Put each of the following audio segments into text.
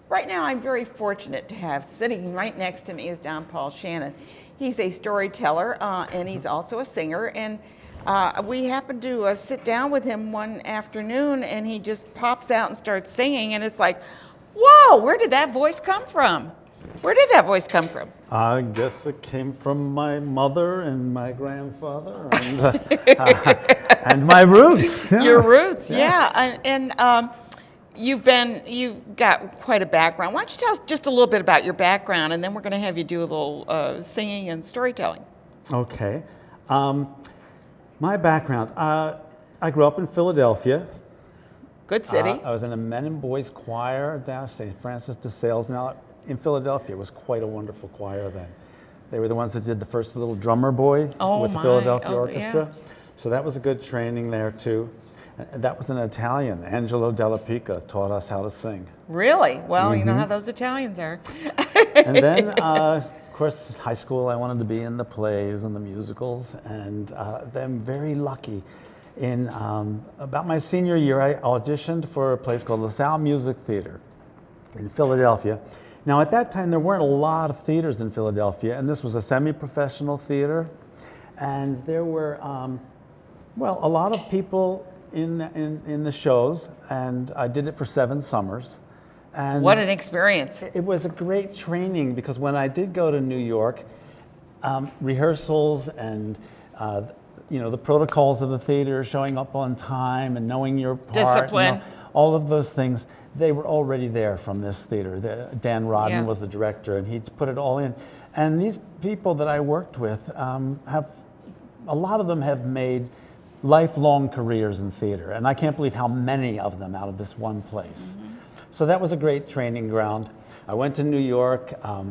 right now I'm very fortunate to have sitting right next to me is Paul Shannon. He's a storyteller and he's also a singer. And we happened to sit down with him one afternoon and he just pops out and starts singing. And it's like, whoa, where did that voice come from? Where did that voice come from? I guess it came from my mother and my grandfather and my roots. Yeah. Your roots, Yes. yeah. And you've got quite a background. Why don't you tell us just a little bit about your background, and then we're going to have you do a little singing and storytelling. Okay. My background, I grew up in Philadelphia. Good city. I was in a men and boys choir down at St. Francis de Sales. Now, in Philadelphia, it was quite a wonderful choir then. They were the ones that did the first little drummer boy with the Philadelphia Orchestra. Yeah. So that was a good training there too. That was an Italian. Angelo Della Pica taught us how to sing. Really? Well, you know how those Italians are. And then, of course, high school, I wanted to be in the plays and the musicals. And I'm very lucky. In about my senior year, I auditioned for a place called LaSalle Music Theater in Philadelphia. Now, at that time, there weren't a lot of theaters in Philadelphia, and this was a semi-professional theater. And there were, a lot of people in the shows, and I did it for 7 summers. And what an experience. It was a great training, because when I did go to New York, rehearsals and the protocols of the theater, showing up on time and knowing your part, discipline, all of those things, they were already there from this theater. Dan Rodden was the director, and he put it all in. And these people that I worked with a lot of them have made lifelong careers in theater, and I can't believe how many of them out of this one place. So that was a great training ground. I went to New York. I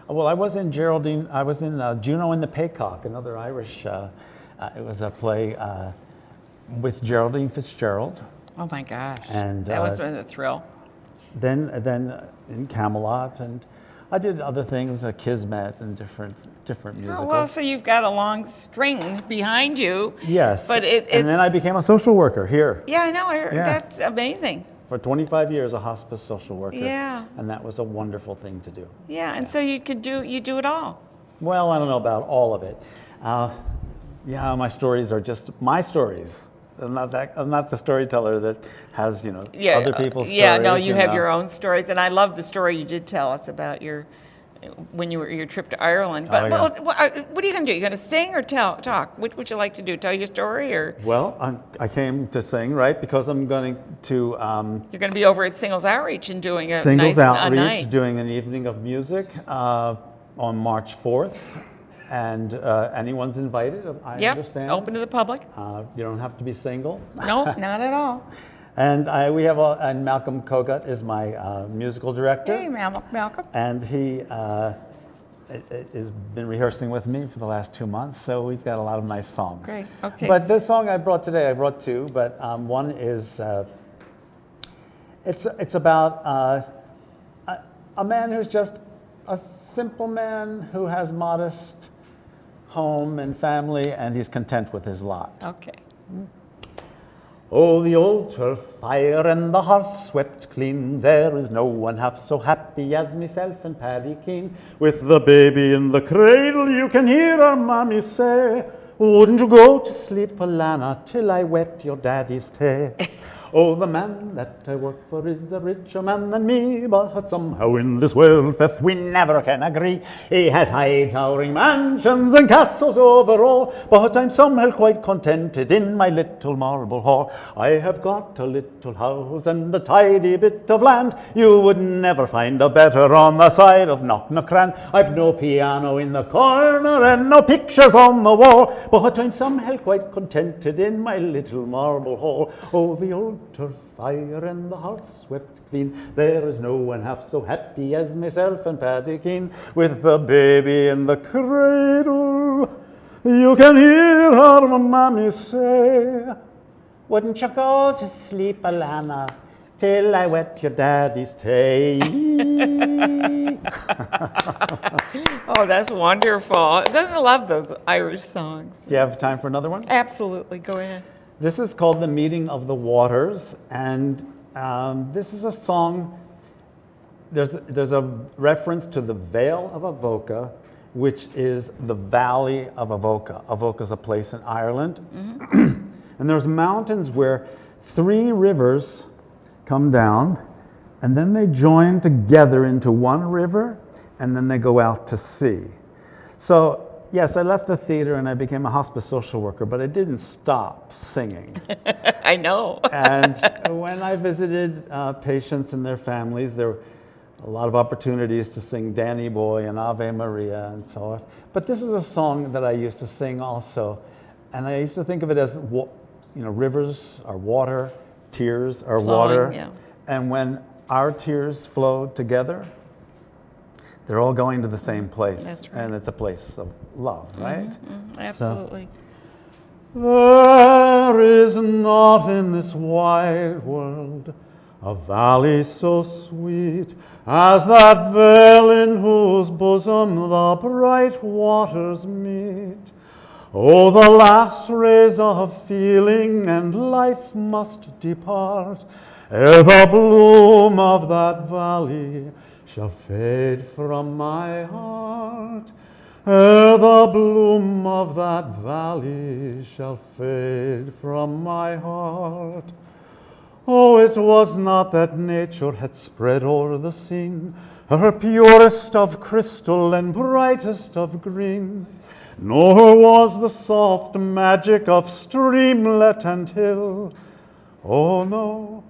was in Juno and the Paycock, another Irish. It was a play with Geraldine Fitzgerald. Oh my gosh! And that was a thrill. Then in Camelot, and I did other things, Kismet and different musicals. Oh, well, so you've got a long string behind you. Yes. But and then I became a social worker here. Yeah, I know. That's amazing. For 25 years, a hospice social worker. Yeah. And that was a wonderful thing to do. Yeah, and so you do it all. Well, I don't know about all of it. My stories are just my stories. I'm not the storyteller that has, other people's stories. Yeah, no, you have your own stories, and I love the story you did tell us about your trip to Ireland. But what are you going to do? You're going to sing or talk? Which would you like to do? Tell your story, or? Well, I came to sing, right, because I'm going to. You're going to be over at Singles Outreach and doing a Singles Outreach, night. Doing an evening of music on March 4th. And anyone's invited, I understand. It's open to the public. You don't have to be single. No, not at all. And and Malcolm Kogut is my musical director. Hey, Malcolm. And he has been rehearsing with me for the last 2 months, so we've got a lot of nice songs. Great, okay. But the song I brought today, I brought 2, but one is, it's about a man who's just a simple man who has modest home and family, and he's content with his lot. Okay. Oh, the old turf fire and the hearth swept clean. There is no one half so happy as myself and Paddy Keene. With the baby in the cradle, you can hear our mammy say, wouldn't you go to sleep, Alana, till I wet your daddy's tay? Oh, the man that I work for is a richer man than me, but somehow in this world, faith, we never can agree. He has high towering mansions and castles over all, but I'm somehow quite contented in my little marble hall. I have got a little house and a tidy bit of land. You would never find a better on the side of Knocknacran. I've no piano in the corner and no pictures on the wall, but I'm somehow quite contented in my little marble hall. Oh, the old turf fire and the hearth swept clean. There is no one half so happy as myself and Paddy Keene. With the baby in the cradle, you can hear her mammy say, wouldn't you go to sleep, Alana, till I wet your daddy's tay? Oh, that's wonderful. Doesn't I love those Irish songs? Do you have time for another one? Absolutely. Go ahead. This is called The Meeting of the Waters, and this is a song there's a reference to the Vale of Avoca, which is the Valley of Avoca. Avoca is a place in Ireland. And there's mountains where 3 rivers come down, and then they join together into one river, and then they go out to sea. So, yes, I left the theater and I became a hospice social worker, but I didn't stop singing. I know. And when I visited patients and their families, there were a lot of opportunities to sing Danny Boy and Ave Maria and so on. But this was a song that I used to sing also. And I used to think of it as, rivers are water, tears are water. Yeah. And when our tears flow together, they're all going to the same place. That's right. And it's a place of love, right? Absolutely. There is not in this wide world a valley so sweet as that vale in whose bosom the bright waters meet. Oh, the last rays of feeling and life must depart, ere the bloom of that valley shall fade from my heart, ere the bloom of that valley shall fade from my heart. Oh, it was not that nature had spread o'er the scene her purest of crystal and brightest of green, nor was the soft magic of streamlet and hill. Oh, no,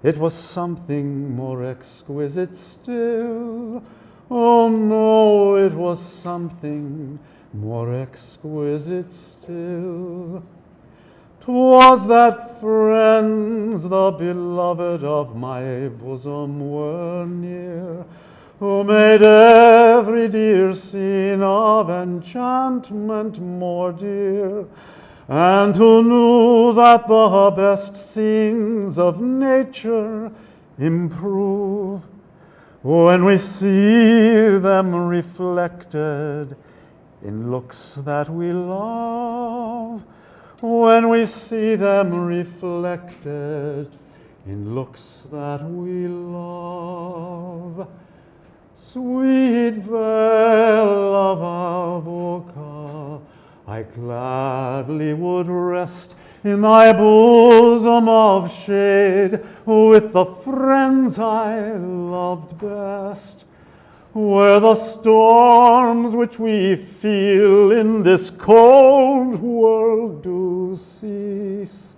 it was something more exquisite still. Oh, no, it was something more exquisite still. 'Twas that friends, the beloved of my bosom, were near, who made every dear scene of enchantment more dear, and who knew that the best scenes of nature improve when we see them reflected in looks that we love, when we see them reflected in looks that we love. Sweet vale of Avoca, I gladly would rest in thy bosom of shade with the friends I loved best, where the storms which we feel in this cold world do cease,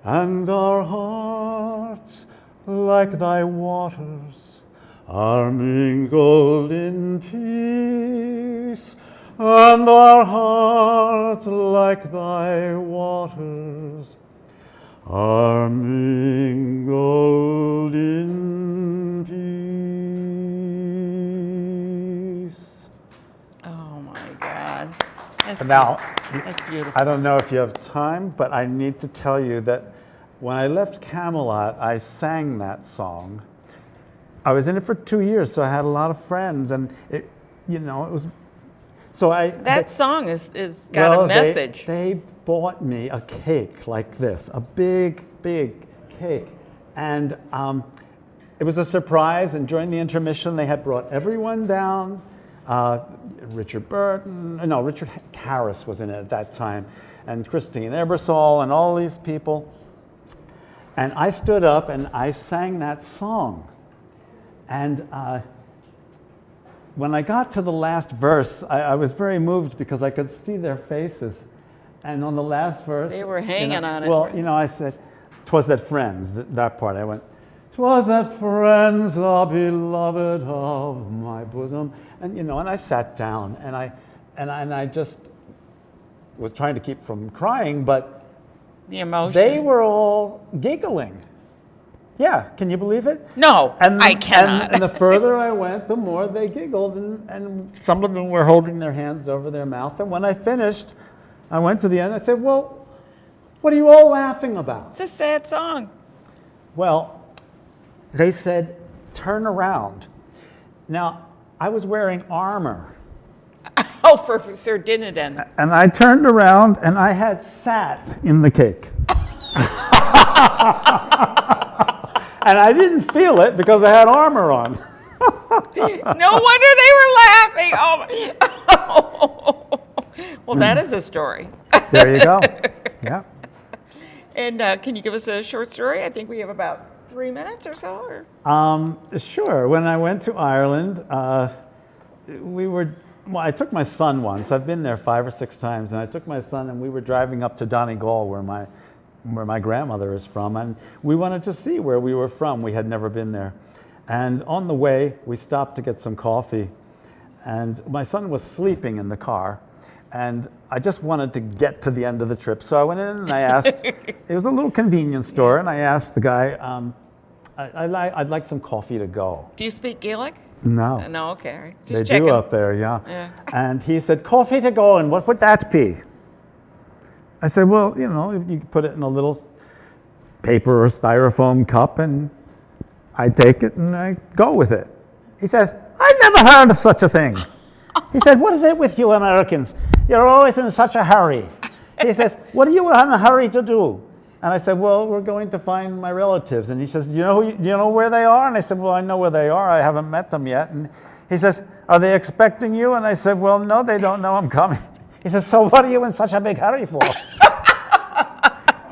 and our hearts, like thy waters, are mingled in peace, and our hearts, like thy waters, are mingled in peace. Oh my God. Now, That's beautiful. I don't know if you have time, but I need to tell you that when I left Camelot, I sang that song. I was in it for 2 years, so I had a lot of friends, and it was. So That song is got a message. They bought me a cake like this, a big, big cake, and it was a surprise. And during the intermission, they had brought everyone down. Richard Harris was in it at that time, and Christine Ebersol, and all these people. And I stood up and I sang that song. And when I got to the last verse, I was very moved because I could see their faces. And on the last verse, They were hanging on it. Well, I said, "'Twas that friends," that part. I went, "'Twas that friends, the beloved of my bosom." And and I sat down and I just was trying to keep from crying, but The emotion. they were all giggling. Yeah, can you believe it? No, I cannot. And the further I went, the more they giggled, and some of them were holding their hands over their mouth. And when I finished, I went to the end. I said, "Well, what are you all laughing about?" It's a sad song. Well, they said, "Turn around." Now, I was wearing armor. Oh, for Sir Dinaden. And I turned around, and I had sat in the cake. And I didn't feel it because I had armor on. No wonder they were laughing. Oh, well, that is a story. There you go. Yeah. And can you give us a short story? I think we have about 3 minutes or so. Or? Sure. When I went to Ireland, I took my son once. I've been there 5 or 6 times, and I took my son, and we were driving up to Donegal, where my grandmother is from, and we wanted to see where we were from. We had never been there. And on the way, we stopped to get some coffee, and my son was sleeping in the car, and I just wanted to get to the end of the trip. So I went in and I asked, it was a little convenience store, and I asked the guy, I'd like some coffee to go. Do you speak Gaelic? No. No, okay. All right. They Just checking. do up there, yeah. And he said, coffee to go, and what would that be? I said, well, you put it in a little paper or styrofoam cup, and I take it and I go with it. He says, I've never heard of such a thing. He said, what is it with you Americans? You're always in such a hurry. He says, what are you in a hurry to do? And I said, well, we're going to find my relatives. And he says, do you know where they are? And I said, well, I know where they are. I haven't met them yet. And he says, are they expecting you? And I said, well, no, they don't know I'm coming. He says, so what are you in such a big hurry for?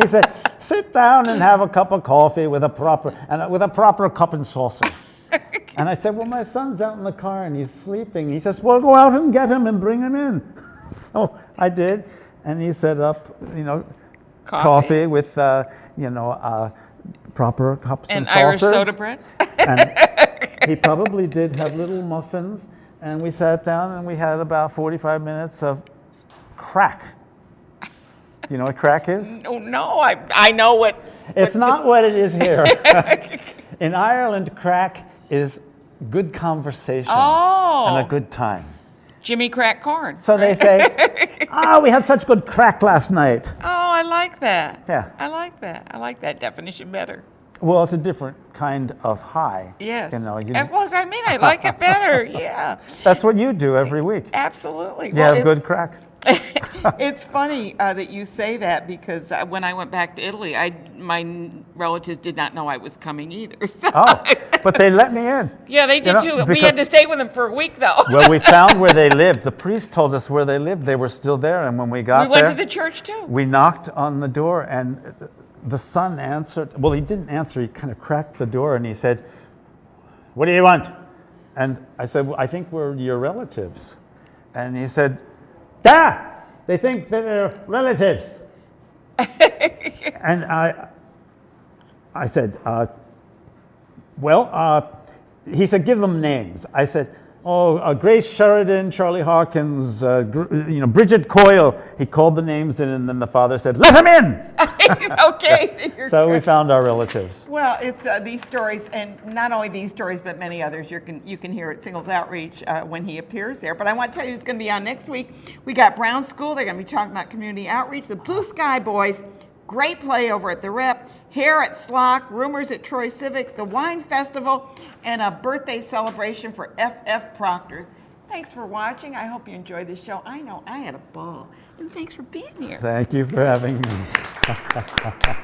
He said, sit down and have a cup of coffee with a proper cup and saucer. And I said, well, my son's out in the car and he's sleeping. He says, well, go out and get him and bring him in. So I did, and he set up, coffee with, proper cups and saucers. And Irish soda bread. And he probably did have little muffins, and we sat down and we had about 45 minutes of crack. Do you know what crack is? No, I know what. It's not what it is here. In Ireland, crack is good conversation and a good time. Jimmy crack corn. So they say, we had such good crack last night. Oh, I like that. Yeah. I like that. I like that definition better. Well, it's a different kind of high. Yes. I like it better. Yeah. That's what you do every week. Absolutely. You have good crack. It's funny that you say that, because when I went back to Italy, my relatives did not know I was coming either. So but they let me in. Yeah, they did too. We had to stay with them for a week, though. Well, we found where they lived. The priest told us where they lived. They were still there, and when we got there, we went to the church too. We knocked on the door, and the son answered. Well, he didn't answer. He kind of cracked the door, and he said, "What do you want?" And I said, well, "I think we're your relatives." And he said, "Da! They think that they're relatives." And I said, he said, "Give them names." I said, Grace Sheridan, Charlie Hawkins, Bridget Coyle. He called the names in, and then the father said, "Let him in." Okay. So we found our relatives. Well, it's these stories, and not only these stories, but many others you can hear at Singles Outreach when he appears there. But I want to tell you, it's going to be on next week. We got Brown School. They're going to be talking about community outreach. The Blue Sky Boys, great play over at the Rep. Hair at Slock, Rumors at Troy Civic, the Wine Festival, and a birthday celebration for F.F. Proctor. Thanks for watching. I hope you enjoyed the show. I know I had a ball. And thanks for being here. Thank you for having me.